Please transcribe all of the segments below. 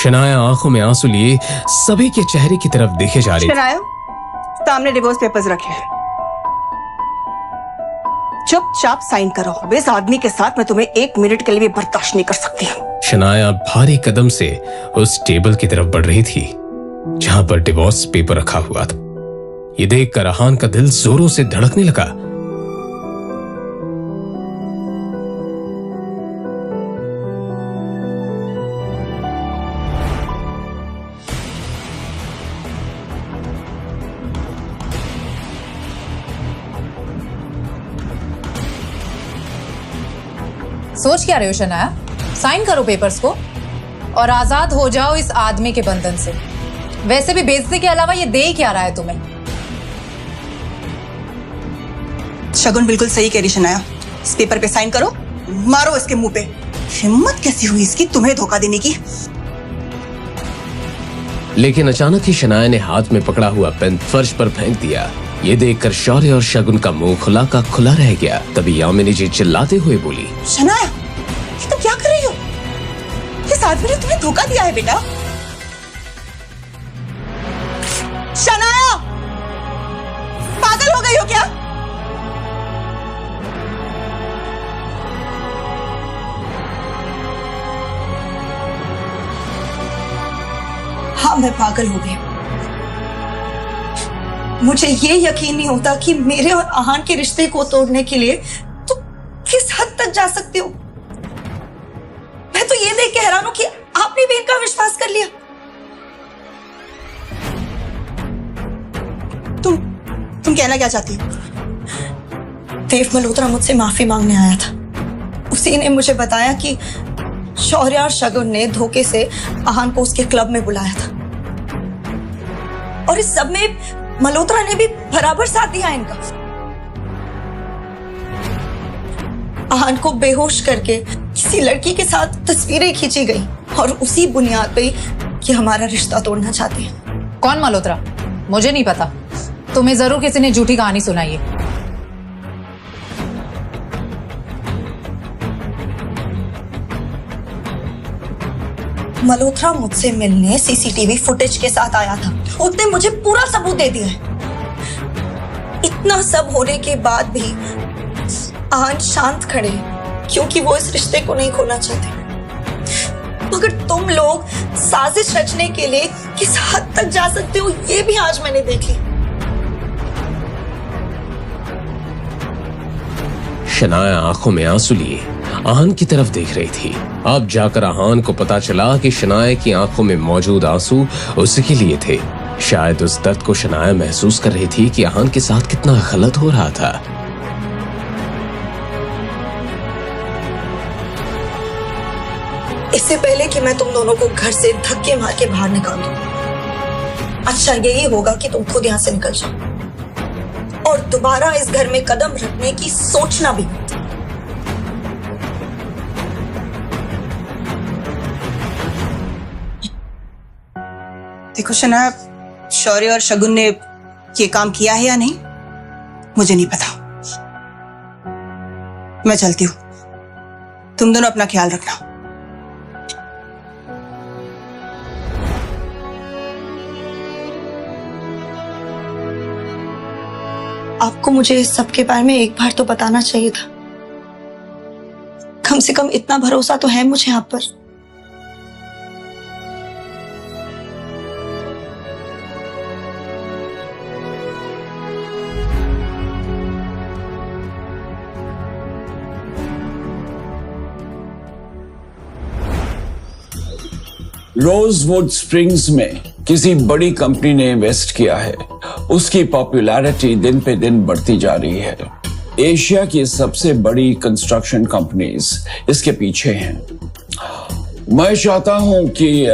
शनाया आंखों में आंसू लिए सभी के चेहरे की तरफ देखे जा रही थी। शनाया, सामने डिवोर्स पेपर्स रखे। चुपचाप साइन करो। इस आदमी के साथ मैं तुम्हें 1 मिनट के लिए भी बर्दाश्त नहीं कर सकती। शनाया भारी कदम से उस टेबल की तरफ बढ़ रही थी जहां पर डिवोर्स पेपर रखा हुआ था। ये देखकर आहान का दिल जोरों से धड़कने लगा। सोच क्या रहे हो शनाया? साइन करो पेपर्स को और आजाद हो जाओ इस आदमी के बंधन से। वैसे भी बेइज्जती के अलावा ये दे ही क्या रहा है तुम्हें? शगुन बिल्कुल सही कह रही शनाया। इस पेपर पे साइन करो, मारो इसके मुंह पे। हिम्मत कैसी हुई इसकी तुम्हें धोखा देने की? लेकिन अचानक ही शनाया ने हाथ में पकड़ा हुआ पेन फर्श पर फेंक दिया। ये देखकर शौर्य और शगुन का मुंह खुला का खुला रह गया। तभी यामिनी जी चिल्लाते हुए बोली, शनाया, ये तुम क्या कर रही हो? इस आदमी ने तुम्हें धोखा दिया है बेटा। शनाया, पागल हो गई हो क्या? हाँ, मैं पागल हो गई। मुझे ये यकीन नहीं होता कि मेरे और आहान के रिश्ते को तोड़ने के लिए तुम किस हद तक जा सकते हो। मैं तो ये देख के हैरान हूं कि आपने भी इनका विश्वास कर लिया। तुम कहना क्या चाहती हो? देव मल्होत्रा मुझसे माफी मांगने आया था। उसी ने मुझे बताया कि शौर्य और शगुन ने धोखे से आहान को उसके क्लब में बुलाया था और इस सब में मल्होत्रा ने भी बराबर साथ दिया इनका। आहान को बेहोश करके किसी लड़की के साथ तस्वीरें खींची गई और उसी बुनियाद पे कि हमारा रिश्ता तोड़ना चाहते हैं। कौन मल्होत्रा? मुझे नहीं पता। तुम्हें जरूर किसी ने झूठी कहानी सुनाई है। मल्होत्रा मुझसे मिलने सीसीटीवी फुटेज के साथ आया था। उसने मुझे पूरा सबूत दे दिया है। इतना सब होने के बाद भी आहान शांत खड़े क्योंकि वो इस रिश्ते को नहीं खोना चाहते। मगर तुम लोग साजिश रचने के लिए किस हद तक जा सकते हो ये भी आज मैंने देख ली। शनाया आंखों में आंसू लिए आहान की तरफ देख रही थी। अब जाकर आहान को पता चला कि शनाया की आंखों में मौजूद आंसू उसके लिए थे। शायद उस दर्द को शनाया महसूस कर रही थी कि आहान के साथ कितना गलत हो रहा था। इससे पहले कि मैं तुम दोनों को घर से धक्के मार के बाहर निकाल दूं, अच्छा यही होगा कि तुम खुद यहां से निकल जाओ और दोबारा इस घर में कदम रखने की सोचना भी मत। देखो शनाया, शौर्य और शगुन ने ये काम किया है या नहीं मुझे नहीं पता। मैं चलती हूं, तुम दोनों अपना ख्याल रखना। आपको मुझे इस सब के बारे में एक बार तो बताना चाहिए था। कम से कम इतना भरोसा तो है मुझे आप पर। रोजवुड स्प्रिंग्स में किसी बड़ी कंपनी ने इन्वेस्ट किया है। उसकी पॉपुलैरिटी दिन पे दिन बढ़ती जा रही है। एशिया की सबसे बड़ी कंस्ट्रक्शन कंपनीज इसके पीछे हैं। मैं चाहता हूं कि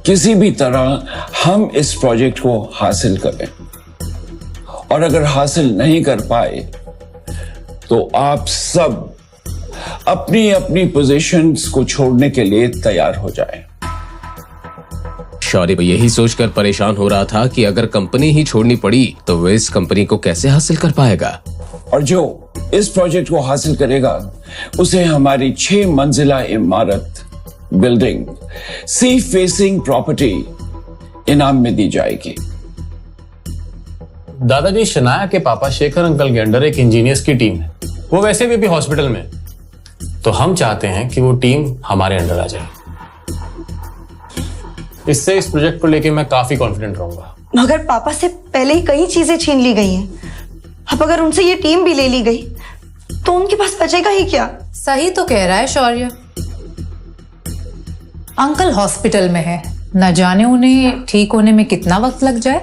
किसी भी तरह हम इस प्रोजेक्ट को हासिल करें और अगर हासिल नहीं कर पाए तो आप सब अपनी अपनी पोजीशंस को छोड़ने के लिए तैयार हो जाएं। शौर्य यही सोचकर परेशान हो रहा था कि अगर कंपनी ही छोड़नी पड़ी तो वो इस कंपनी को कैसे हासिल कर पाएगा। और जो इस प्रोजेक्ट को हासिल करेगा उसे हमारी 6 मंजिला इमारत बिल्डिंग सी फेसिंग प्रॉपर्टी इनाम में दी जाएगी। दादाजी, शनाया के पापा शेखर अंकल के अंडर एक इंजीनियर्स की टीम है। वो वैसे भी अभी हॉस्पिटल में, तो हम चाहते हैं कि वो टीम हमारे अंडर आ जाए। इससे इस प्रोजेक्ट को लेके मैं काफी कॉन्फिडेंट रहूंगा। मगर पापा से पहले ही कई चीजें छीन ली गई हैं। अब अगर उनसे ये टीम भी ले ली गई तो उनके पास बचेगा ही क्या? सही तो कह रहा है शौर्य। अंकल हॉस्पिटल में है, न जाने उन्हें ठीक होने में कितना वक्त लग जाए।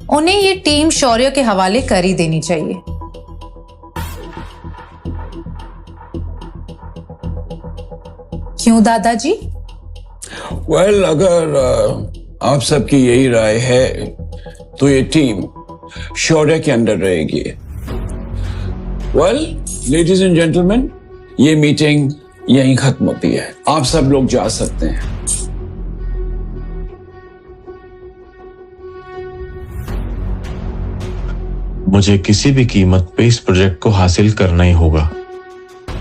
उन्हें ये टीम शौर्य के हवाले कर ही देनी चाहिए। क्यों दादाजी? वेल, अगर आप सबकी यही राय है तो ये टीम शौर्य के अंडर रहेगी। वेल, लेडीज एंड जेंटलमैन, ये मीटिंग यहीं खत्म होती है। आप सब लोग जा सकते हैं। मुझे किसी भी कीमत पे इस प्रोजेक्ट को हासिल करना ही होगा,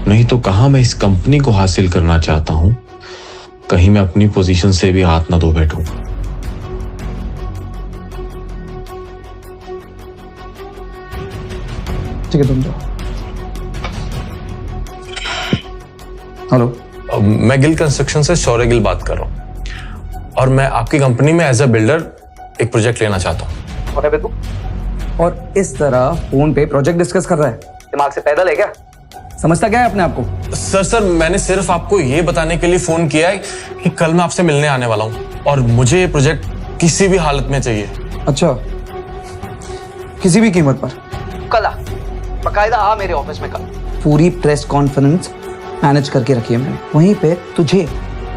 नहीं तो कहां मैं इस कंपनी को हासिल करना चाहता हूं, कहीं मैं अपनी पोजीशन से भी हाथ ना धो बैठूं। ठीक है, तुम जाओ। हेलो, मैं गिल कंस्ट्रक्शन से शौर्य गिल बात कर रहा हूँ और मैं आपकी कंपनी में एज अ बिल्डर एक प्रोजेक्ट लेना चाहता हूँ। कौन है बे तू? और इस तरह फोन पे प्रोजेक्ट डिस्कस कर रहा है? दिमाग से पैदल है क्या? समझता क्या है अपने आप को? सर, मैंने सिर्फ आपको ये बताने के लिए फोन किया है कि कल मैं आपसे मिलने आने वाला हूँ और मुझे ये प्रोजेक्ट किसी भी हालत में चाहिए। अच्छा, किसी भी कीमत पर? कल आ, बकायदा आ मेरे ऑफिस में कल। पूरी प्रेस कॉन्फ्रेंस मैनेज करके रखी है मैंने। वहीं पे तुझे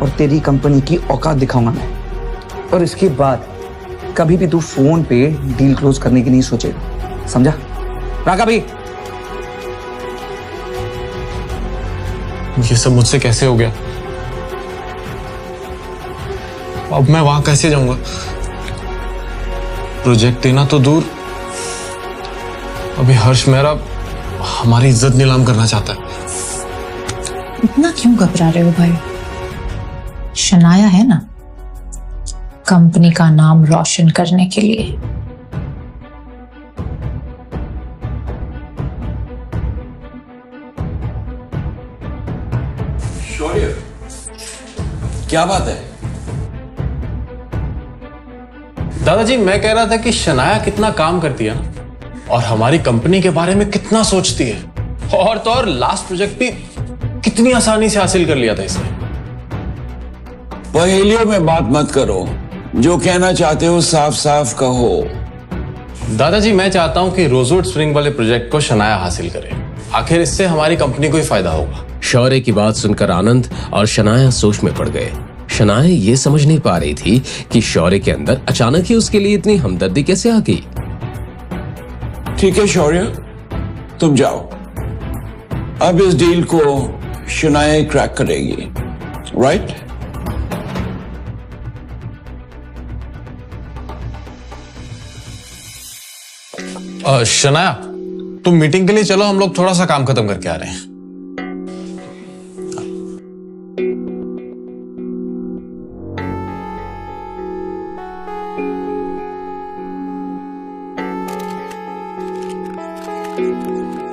और तेरी कंपनी की औकात दिखाऊंगा मैं। और इसके बाद कभी भी तू फोन पे डील क्लोज करने की नहीं सोचेगा, समझा? राका भाई, ये सब मुझसे कैसे हो गया? अब मैं वहां कैसे जाऊंगा? प्रोजेक्ट देना तो दूर, अभी हर्ष मेहरा हमारी इज्जत नीलाम करना चाहता है। इतना क्यों घबरा रहे हो भाई? शनाया है ना, कंपनी का नाम रोशन करने के लिए। शौर्य, क्या बात है? दादाजी, मैं कह रहा था कि शनाया कितना काम करती है ना, और हमारी कंपनी के बारे में कितना सोचती है। और तो और लास्ट प्रोजेक्ट भी कितनी आसानी से हासिल कर लिया था इसने। पहेलियों में बात मत करो, जो कहना चाहते हो साफ साफ कहो। दादाजी, मैं चाहता हूं कि रोजवुड स्प्रिंग वाले प्रोजेक्ट को शनाया हासिल करे। आखिर इससे हमारी कंपनी को ही फायदा होगा। शौर्य की बात सुनकर आनंद और शनाया सोच में पड़ गए। शनाया ये समझ नहीं पा रही थी कि शौर्य के अंदर अचानक ही उसके लिए इतनी हमदर्दी कैसे आ गई। ठीक है शौर्य, तुम जाओ। अब इस डील को शनाया क्रैक करेगी, राइट? शनाया, तुम मीटिंग के लिए चलो, हम लोग थोड़ा सा काम खत्म करके आ रहे हैं।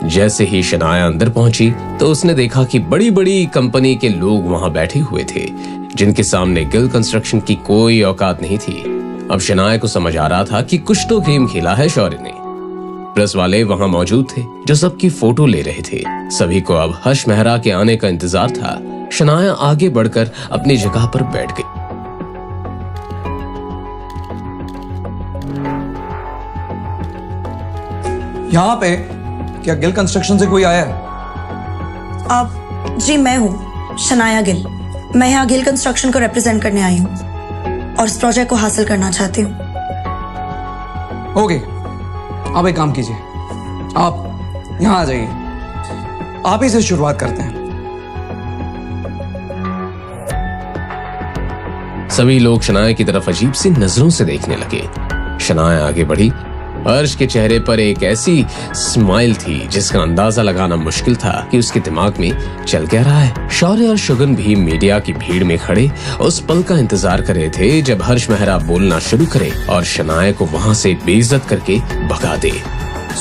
जैसे ही शनाया अंदर पहुंची तो उसने देखा कि बड़ी बड़ी कंपनी के लोग वहां बैठे हुए थे, जिनके सामने गिल कंस्ट्रक्शन की कोई औकात नहीं थी। अब शनाया को समझ आ रहा था कि कुछ तो गेम खेला है शौर्य ने। प्रेस वाले वहां मौजूद थे जो सबकी फोटो ले रहे थे। सभी को अब हर्ष मेहरा के आने का इंतजार था। शनाया आगे बढ़कर अपनी जगह पर बैठ गई। यहाँ पे क्या गिल कंस्ट्रक्शन से कोई आया है? आप जी, मैं हूँ शनाया गिल। मैं यहाँ गिल कंस्ट्रक्शन को रिप्रेजेंट करने आई हूँ और इस प्रोजेक्ट को हासिल करना चाहती हूँ। ओके, आप एक काम कीजिए, आप यहाँ आ जाइए। आप ही से शुरुआत करते हैं। सभी लोग शनाया की तरफ अजीब सी नजरों से देखने लगे। शनाया आगे बढ़ी हर्ष के चेहरे पर एक ऐसी स्माइल थी जिसका अंदाजा लगाना मुश्किल था कि उसके दिमाग में चल क्या रहा है। शौर्य और शुगन भी मीडिया की भीड़ में खड़े उस पल का इंतजार कर रहे थे जब हर्ष मेहरा बोलना शुरू करे और शनाया को वहाँ से बेइज्जत करके भगा दे।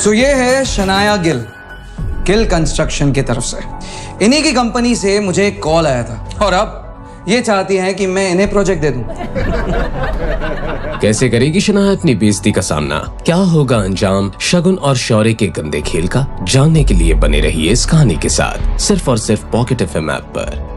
सो ये है शनाया गिल कंस्ट्रक्शन की तरफ से। इन्हीं की कंपनी से मुझे एक कॉल आया था और अब ये चाहती हैं कि मैं इन्हें प्रोजेक्ट दे दूं। कैसे करेगी शनाया अपनी बेइज्जती का सामना? क्या होगा अंजाम शगुन और शौर्य के गंदे खेल का? जानने के लिए बने रहिए इस कहानी के साथ सिर्फ और सिर्फ पॉकेट FM ऐप पर।